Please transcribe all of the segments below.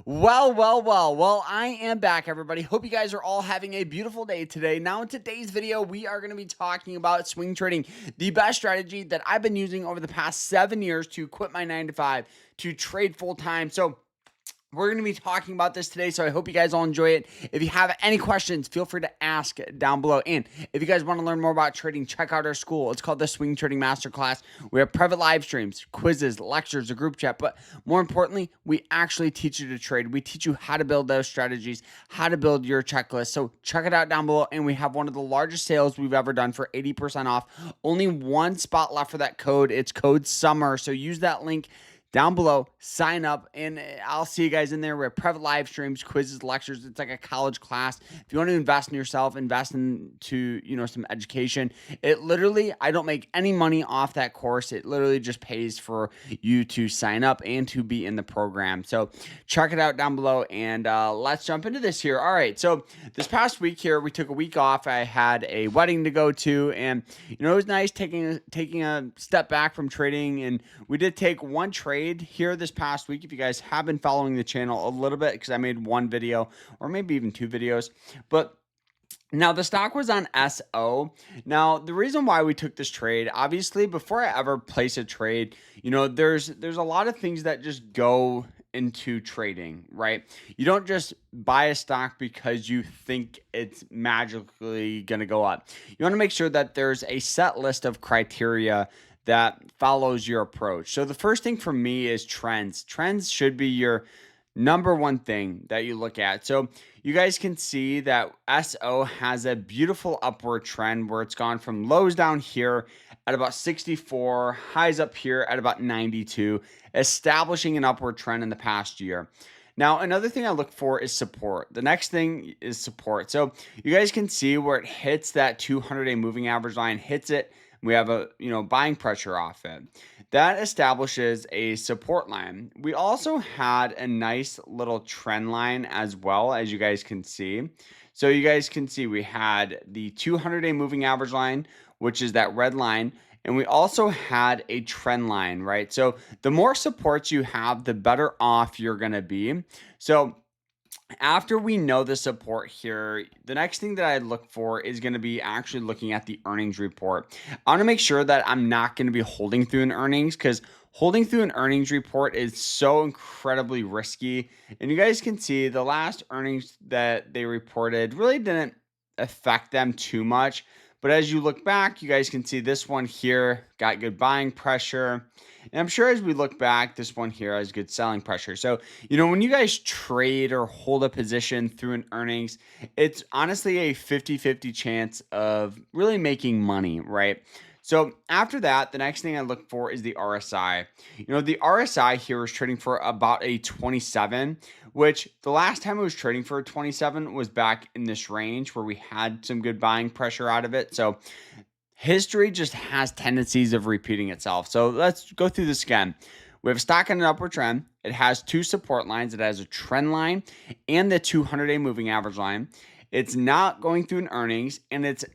Well, I am back, everybody. Hope you guys are all having a beautiful day today. Now, in today's video, we are going to be talking about swing trading, the best strategy that I've been using over the past 7 years to quit my 9 to 5 to trade full time. So, we're going to be talking about this today, so I hope you guys all enjoy it. If you have any questions, feel free to ask down below. And if you guys want to learn more about trading, check out our school. It's called the Swing Trading Masterclass. We have private live streams, quizzes, lectures, a group chat. But more importantly, we actually teach you to trade. We teach you how to build those strategies, how to build your checklist. So check it out down below. And we have one of the largest sales we've ever done for 80% off. Only one spot left for that code. It's code SUMMER. So use that link down below, sign up, and I'll see you guys in there. We have private live streams, quizzes, lectures. It's like a college class. If you want to invest in yourself, invest into, some education. It literally, I don't make any money off that course. It literally just pays for you to sign up and to be in the program. So check it out down below, and let's jump into this here. All right, so this past week here, we took a week off. I had a wedding to go to, and it was nice taking a step back from trading, and we did take one trade here this past week. If you guys have been following the channel a little bit, because I made one video or maybe even two videos, but now the stock was on SO. Now the reason why we took this trade, obviously, before I ever place a trade, there's a lot of things that just go into trading, right? You don't just buy a stock because you think it's magically going to go up. You want to make sure that there's a set list of criteria that follows your approach. So the first thing for me is trends. Trends should be your number one thing that you look at. So you guys can see that SO has a beautiful upward trend where it's gone from lows down here at about 64, highs up here at about 92, establishing an upward trend in the past year. Now, another thing I look for is support. The next thing is support. So you guys can see where it hits that 200-day moving average line, hits it. We have a buying pressure off it. That establishes a support line. We also had a nice little trend line as well, as you guys can see. So you guys can see we had the 200-day moving average line, which is that red line. And we also had a trend line, right? So the more supports you have, the better off you're going to be. So after we know the support here, the next thing that I look for is going to be actually looking at the earnings report. I want to make sure that I'm not going to be holding through an earnings, because holding through an earnings report is so incredibly risky. And you guys can see the last earnings that they reported really didn't affect them too much. But as you look back, you guys can see this one here got good buying pressure. And I'm sure as we look back, this one here has good selling pressure. So, when you guys trade or hold a position through an earnings, it's honestly a 50-50 chance of really making money, right? So after that, the next thing I look for is the RSI. The RSI here is trading for about a 27, which the last time it was trading for a 27 was back in this range where we had some good buying pressure out of it. So history just has tendencies of repeating itself. So let's go through this again. We have a stock on an upward trend. It has two support lines. It has a trend line and the 200-day moving average line. It's not going through an earnings, and it's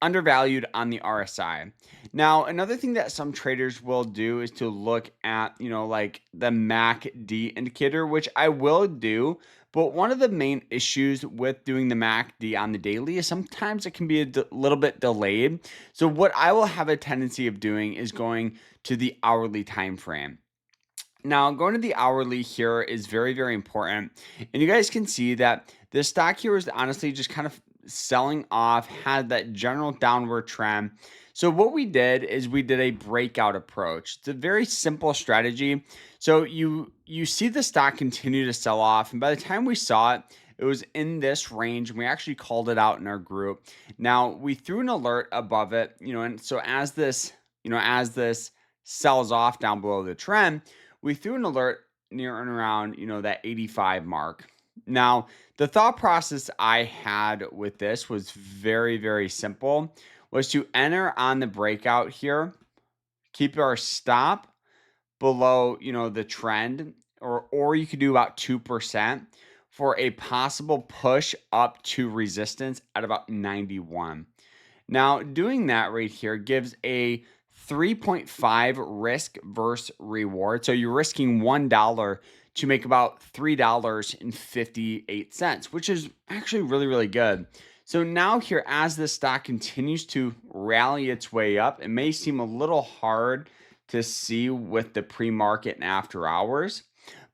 undervalued on the RSI. Now, another thing that some traders will do is to look at, like the MACD indicator, which I will do. But one of the main issues with doing the MACD on the daily is sometimes it can be a little bit delayed. So what I will have a tendency of doing is going to the hourly time frame. Now, going to the hourly here is very, very important. And you guys can see that this stock here is honestly just kind of selling off, had that general downward trend. So what we did is we did a breakout approach. It's a very simple strategy. So you see the stock continue to sell off, and by the time we saw it, it was in this range, and we actually called it out in our group. Now, we threw an alert above it, and so as this sells off down below the trend, we threw an alert near and around, that 85 mark. Now, the thought process I had with this was very, very simple, was to enter on the breakout here, keep our stop below, the trend, or you could do about 2% for a possible push up to resistance at about 91. Now, doing that right here gives a 3.5 risk versus reward. So you're risking $1 to make about $3.58, which is actually really, really good. So now here, as this stock continues to rally its way up, it may seem a little hard to see with the pre-market and after hours.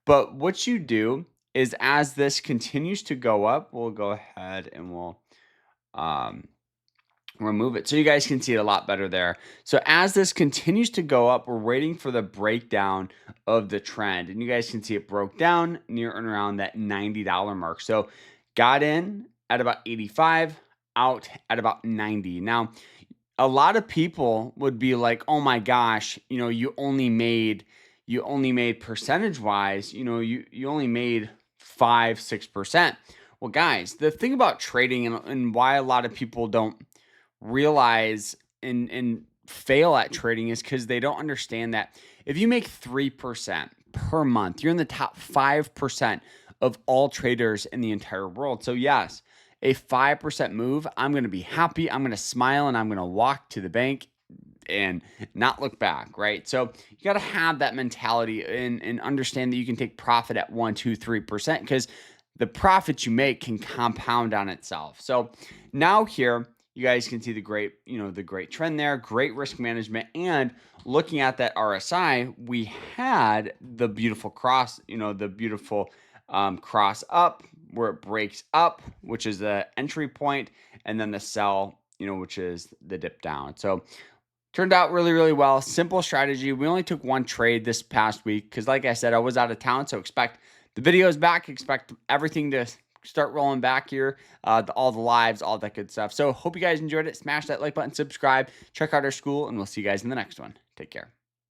But what you do is as this continues to go up, we'll go ahead and we'll um, remove it so you guys can see it a lot better there. So as this continues to go up, we're waiting for the breakdown of the trend. And you guys can see it broke down near and around that $90 mark. So got in at about 85, out at about 90. Now, a lot of people would be like, "Oh my gosh, you only made percentage wise, you only made 5-6%." Well, guys, the thing about trading and why a lot of people don't realize and fail at trading is because they don't understand that if you make 3% per month, you're in the top 5% of all traders in the entire world. So yes, a 5% move, I'm going to be happy, I'm going to smile, and I'm going to walk to the bank and not look back, right? So you got to have that mentality and understand that you can take profit at 1, 2, 3% because the profit you make can compound on itself. So now here, you guys can see the great trend there, great risk management, and looking at that RSI, we had the beautiful cross, cross up where it breaks up, which is the entry point, and then the sell, which is the dip down. So turned out really, really well. Simple strategy. We only took one trade this past week because, like I said, I was out of town. So expect the videos back. Expect everything to start rolling back here. All the lives, all that good stuff. So hope you guys enjoyed it. Smash that like button, subscribe, check out our school, and we'll see you guys in the next one. Take care.